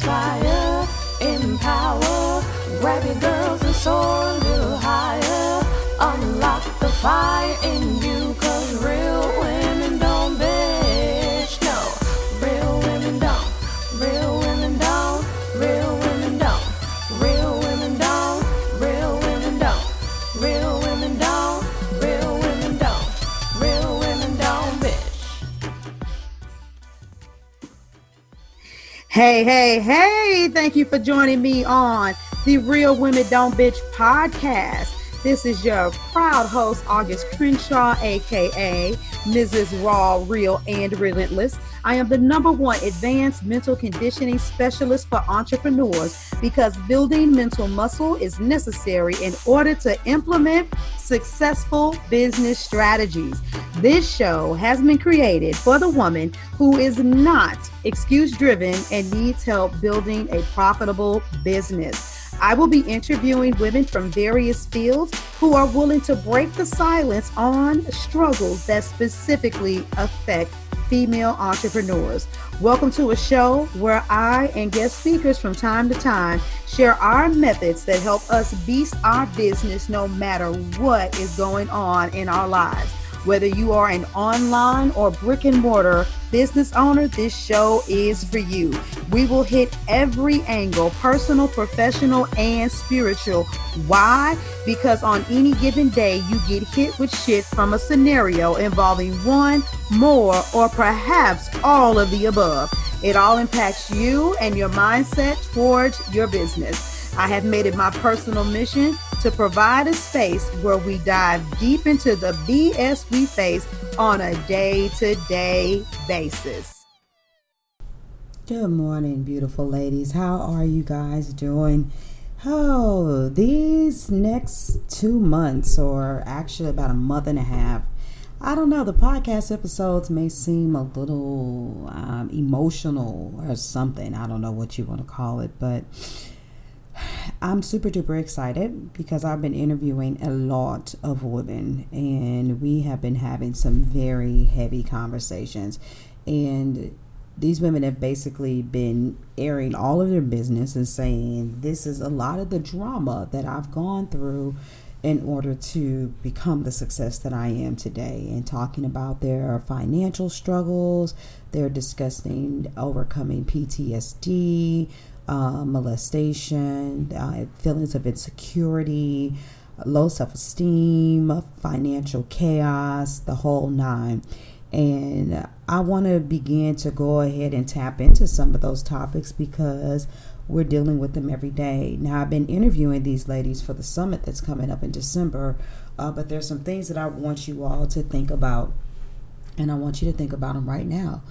inspire, empower, grab your girls and soar a little higher. Unlock the fire in you, 'cause real women don't bitch, no. Real women don't, real women don't, real women don't, real women don't, real women don't, real women don't, real women don't, real women don't bitch. Hey, thank you for joining me on the Real Women Don't Bitch podcast. This is your proud host, August Crenshaw, aka Mrs. Raw, Real, and Relentless. I am the #1 advanced mental conditioning specialist for entrepreneurs because building mental muscle is necessary in order to implement successful business strategies. This show has been created for the woman who is not excuse-driven and needs help building a profitable business. I will be interviewing women from various fields who are willing to break the silence on struggles that specifically affect female entrepreneurs. Welcome to a show where I and guest speakers from time to time share our methods that help us beast our business no matter what is going on in our lives. Whether you are an online or brick and mortar business owner, this show is for you. We will hit every angle, personal, professional, and spiritual. Why? Because on any given day, you get hit with shit from a scenario involving one, more, or perhaps all of the above. It all impacts you and your mindset towards your business. I have made it my personal mission to provide a space where we dive deep into the BS we face on a day-to-day basis. Good morning, beautiful ladies. How are you guys doing? Oh, these next 2 months, or actually about a month and a half, I don't know, the podcast episodes may seem a little emotional or something. I don't know what you want to call it, but I'm super duper excited because I've been interviewing a lot of women and we have been having some very heavy conversations, and these women have basically been airing all of their business and saying this is a lot of the drama that I've gone through in order to become the success that I am today, and talking about their financial struggles. They're discussing overcoming PTSD, molestation, feelings of insecurity, low self-esteem, financial chaos, the whole nine. And I want to begin to go ahead and tap into some of those topics because we're dealing with them every day. Now, I've been interviewing these ladies for the summit that's coming up in December, but there's some things that I want you all to think about, and I want you to think about them right now.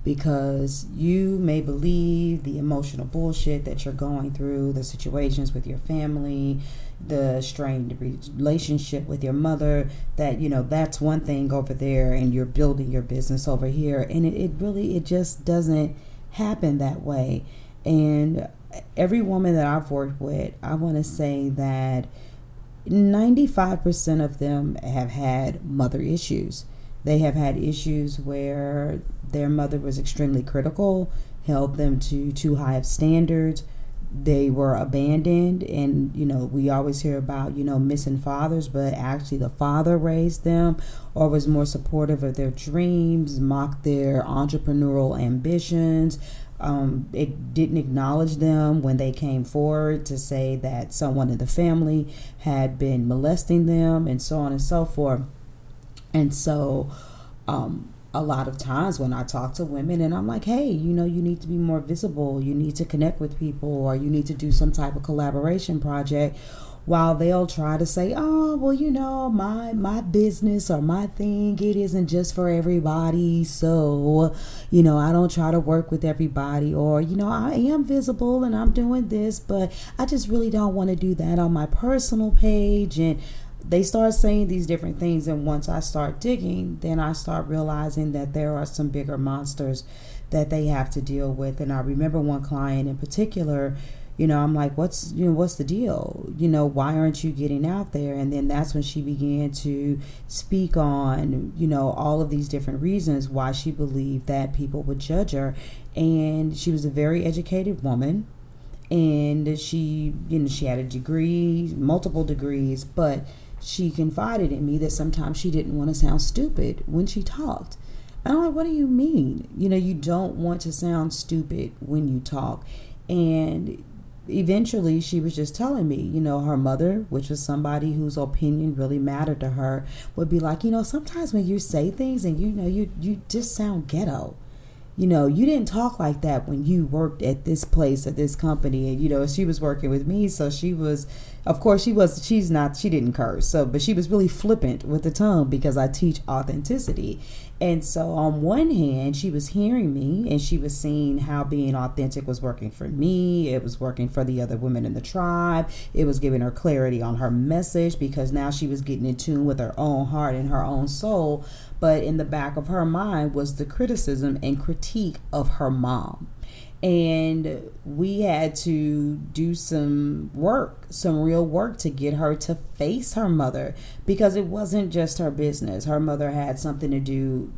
Because you may believe the emotional bullshit that you're going through, the situations with your family, the strained relationship with your mother, that, you know, that's one thing over there and you're building your business over here. And it just doesn't happen that way. And every woman that I've worked with, I want to say that 95% of them have had mother issues. They have had issues where their mother was extremely critical, held them to too high of standards. They were abandoned, and, you know, we always hear about, you know, missing fathers, but actually the father raised them or was more supportive of their dreams, mocked their entrepreneurial ambitions. It didn't acknowledge them when they came forward to say that someone in the family had been molesting them, and so on and so forth. And so a lot of times when I talk to women and I'm like, hey, you know, you need to be more visible, you need to connect with people, or you need to do some type of collaboration project, while they'll try to say, oh, well, you know, my business or my thing, it isn't just for everybody. So, you know, I don't try to work with everybody, or, you know, I am visible and I'm doing this, but I just really don't want to do that on my personal page. And they start saying these different things, and once I start digging, then I start realizing that there are some bigger monsters that they have to deal with. And I remember one client in particular, I'm like, what's the deal? Why aren't you getting out there? And then that's when she began to speak on, all of these different reasons why she believed that people would judge her. And she was a very educated woman. And she had a degree, multiple degrees, but she confided in me that sometimes she didn't want to sound stupid when she talked. And I'm like, what do you mean? You don't want to sound stupid when you talk. And eventually she was just telling me, her mother, which was somebody whose opinion really mattered to her, would be like, sometimes when you say things and you just sound ghetto. You didn't talk like that when you worked at this place or this company. And, she was working with me. So she was, of course, she didn't curse. So, but she was really flippant with the tongue because I teach authenticity. And so on one hand, she was hearing me and she was seeing how being authentic was working for me. It was working for the other women in the tribe. It was giving her clarity on her message because now she was getting in tune with her own heart and her own soul. But in the back of her mind was the criticism and critique of her mom. And we had to do some real work to get her to face her mother because it wasn't just her business. Her mother had something to do,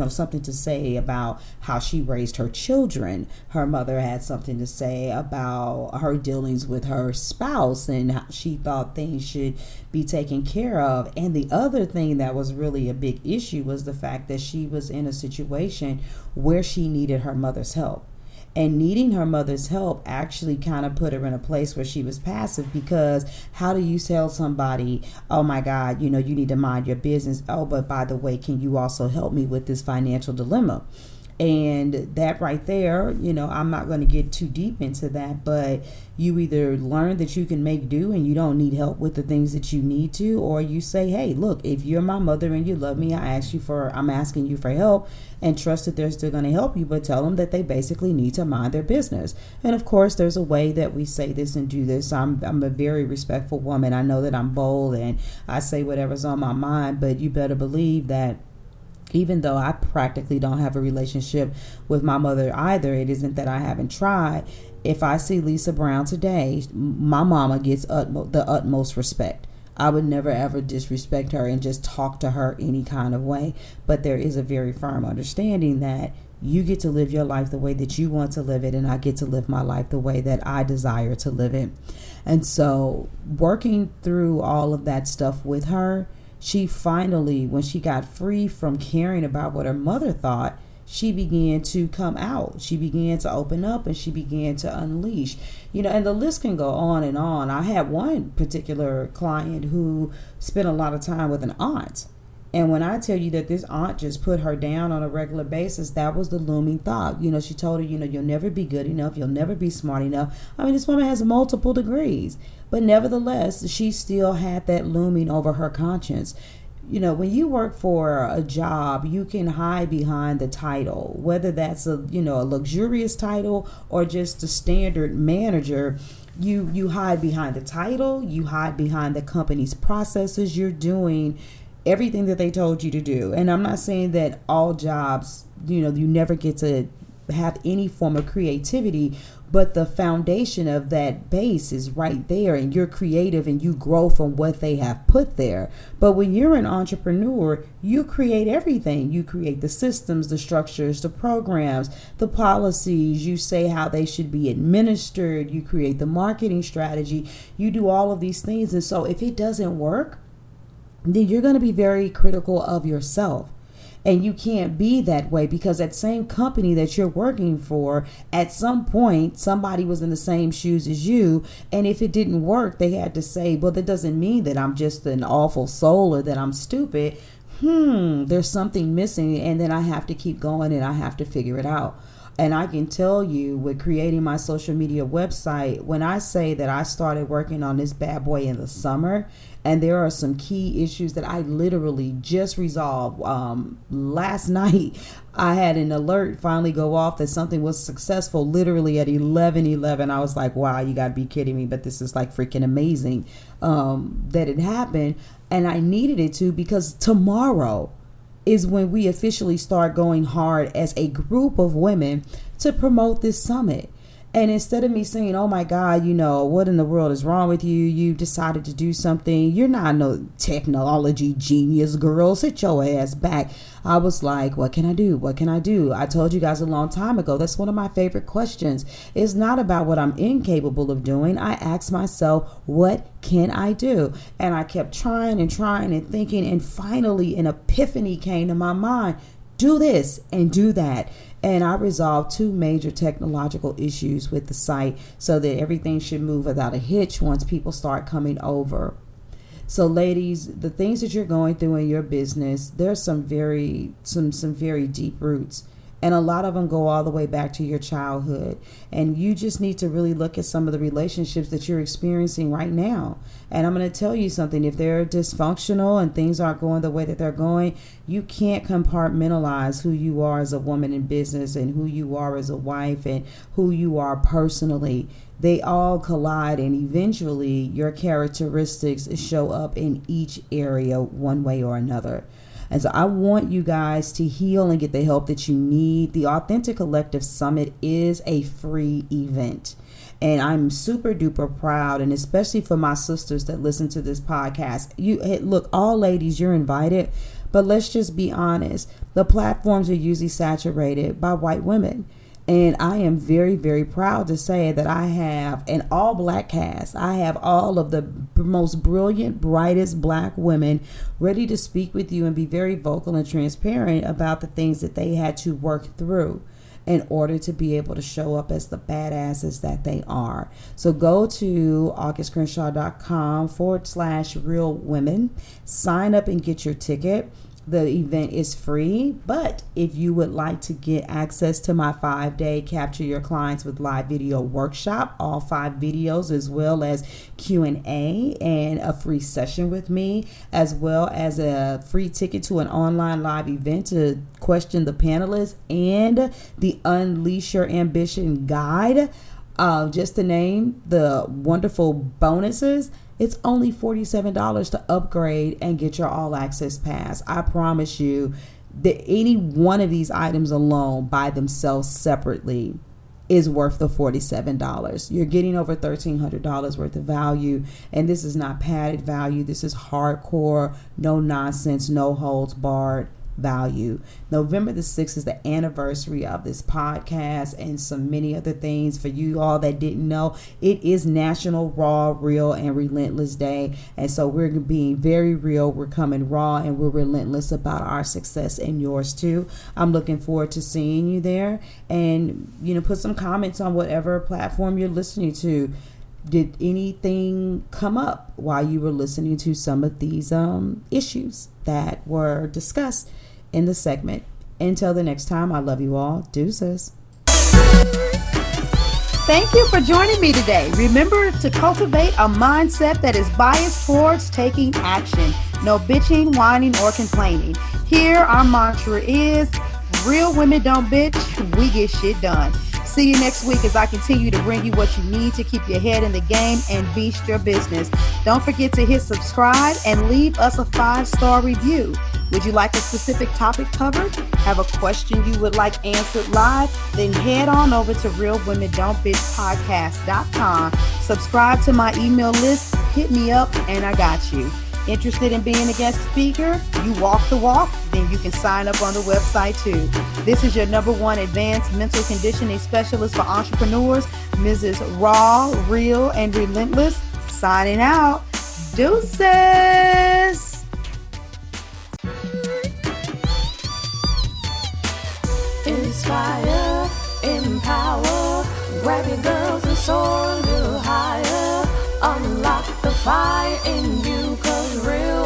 something to say about how she raised her children. Her mother had something to say about her dealings with her spouse and how she thought things should be taken care of. And the other thing that was really a big issue was the fact that she was in a situation where she needed her mother's help. And needing her mother's help actually kind of put her in a place where she was passive because how do you tell somebody, oh my God, you need to mind your business. Oh, but by the way, can you also help me with this financial dilemma? And that right there, I'm not going to get too deep into that, but you either learn that you can make do and you don't need help with the things that you need to, or you say, hey, look, if you're my mother and you love me, I'm asking you for help and trust that they're still going to help you, but tell them that they basically need to mind their business. And of course, there's a way that we say this and do this. I'm a very respectful woman. I know that I'm bold and I say whatever's on my mind, but you better believe that even though I practically don't have a relationship with my mother either, it isn't that I haven't tried. If I see Lisa Brown today, my mama gets the utmost respect. I would never ever disrespect her and just talk to her any kind of way. But there is a very firm understanding that you get to live your life the way that you want to live it, and I get to live my life the way that I desire to live it. And so working through all of that stuff with her, she finally, when she got free from caring about what her mother thought, she began to come out. She began to open up and she began to unleash. And the list can go on and on. I had one particular client who spent a lot of time with an aunt. And when I tell you that this aunt just put her down on a regular basis, that was the looming thought. She told her, you'll never be good enough. You'll never be smart enough. I mean, this woman has multiple degrees. But nevertheless, she still had that looming over her conscience. When you work for a job, you can hide behind the title, whether that's a luxurious title or just a standard manager. You hide behind the title. You hide behind the company's processes. You're doing everything that they told you to do. And I'm not saying that all jobs, you never get to have any form of creativity, but the foundation of that base is right there and you're creative and you grow from what they have put there. But when you're an entrepreneur, you create everything. You create the systems, the structures, the programs, the policies. You say how they should be administered. You create the marketing strategy. You do all of these things. And so if it doesn't work, then you're going to be very critical of yourself. And you can't be that way because that same company that you're working for, at some point, somebody was in the same shoes as you. And if it didn't work, they had to say, well, that doesn't mean that I'm just an awful soul or that I'm stupid. There's something missing. And then I have to keep going and I have to figure it out. And I can tell you with creating my social media website, when I say that I started working on this bad boy in the summer, and there are some key issues that I literally just resolved. Last night, I had an alert finally go off that something was successful literally at 11:11. I was like, wow, you got to be kidding me. But this is like freaking amazing that it happened. And I needed it to because tomorrow is when we officially start going hard as a group of women to promote this summit. And instead of me saying, oh my God, what in the world is wrong with you? You decided to do something. You're not no technology genius, girl. Sit your ass back. I was like, what can I do? What can I do? I told you guys a long time ago, that's one of my favorite questions. It's not about what I'm incapable of doing. I asked myself, what can I do? And I kept trying and thinking. And finally, an epiphany came to my mind. Do this and do that. And I resolved 2 major technological issues with the site so that everything should move without a hitch once people start coming over. So ladies, the things that you're going through in your business, there's some very deep roots. And a lot of them go all the way back to your childhood. And you just need to really look at some of the relationships that you're experiencing right now. And I'm going to tell you something. If they're dysfunctional and things aren't going the way that they're going, you can't compartmentalize who you are as a woman in business and who you are as a wife and who you are personally. They all collide, and eventually your characteristics show up in each area one way or another. And so I want you guys to heal and get the help that you need. The Authentic Collective Summit is a free event. And I'm super duper proud, and especially for my sisters that listen to this podcast. Look, all ladies, you're invited, but let's just be honest. The platforms are usually saturated by white women. And I am very, very proud to say that I have an all black cast. I have all of the most brilliant, brightest black women ready to speak with you and be very vocal and transparent about the things that they had to work through in order to be able to show up as the badasses that they are. So go to augustcrenshaw.com/real women, sign up and get your ticket. The event is free, but if you would like to get access to my 5-day Capture Your Clients with Live Video workshop, all 5 videos, as well as Q&A and a free session with me, as well as a free ticket to an online live event to question the panelists and the Unleash Your Ambition guide, just to name the wonderful bonuses, it's only $47 to upgrade and get your all access pass. I promise you that any one of these items alone by themselves separately is worth the $47. You're getting over $1,300 worth of value, and this is not padded value. This is hardcore, no nonsense, no holds barred value. November the 6th is the anniversary of this podcast and some many other things. For you all that didn't know, it is National Raw, Real, and Relentless Day. And so we're being very real. We're coming raw and we're relentless about our success and yours too. I'm looking forward to seeing you there, and put some comments on whatever platform you're listening to. Did anything come up while you were listening to some of these issues that were discussed in the segment? Until the next time, I love you all. Deuces. Thank you for joining me today. Remember to cultivate a mindset that is biased towards taking action. No bitching, whining, or complaining. Here, our mantra is, real women don't bitch, we get shit done. See you next week as I continue to bring you what you need to keep your head in the game and beast your business. Don't forget to hit subscribe and leave us a 5-star review. Would you like a specific topic covered? Have a question you would like answered live? Then head on over to realwomendon'tbitchpodcast.com. Subscribe to my email list, hit me up, and I got you. Interested in being a guest speaker? You walk the walk? Then you can sign up on the website too. This is your #1 advanced mental conditioning specialist for entrepreneurs, Mrs. Raw, Real, and Relentless, signing out. Deuces! Inspire, empower, grab your girls and soar a little higher. Unlock the fire in you, 'cause real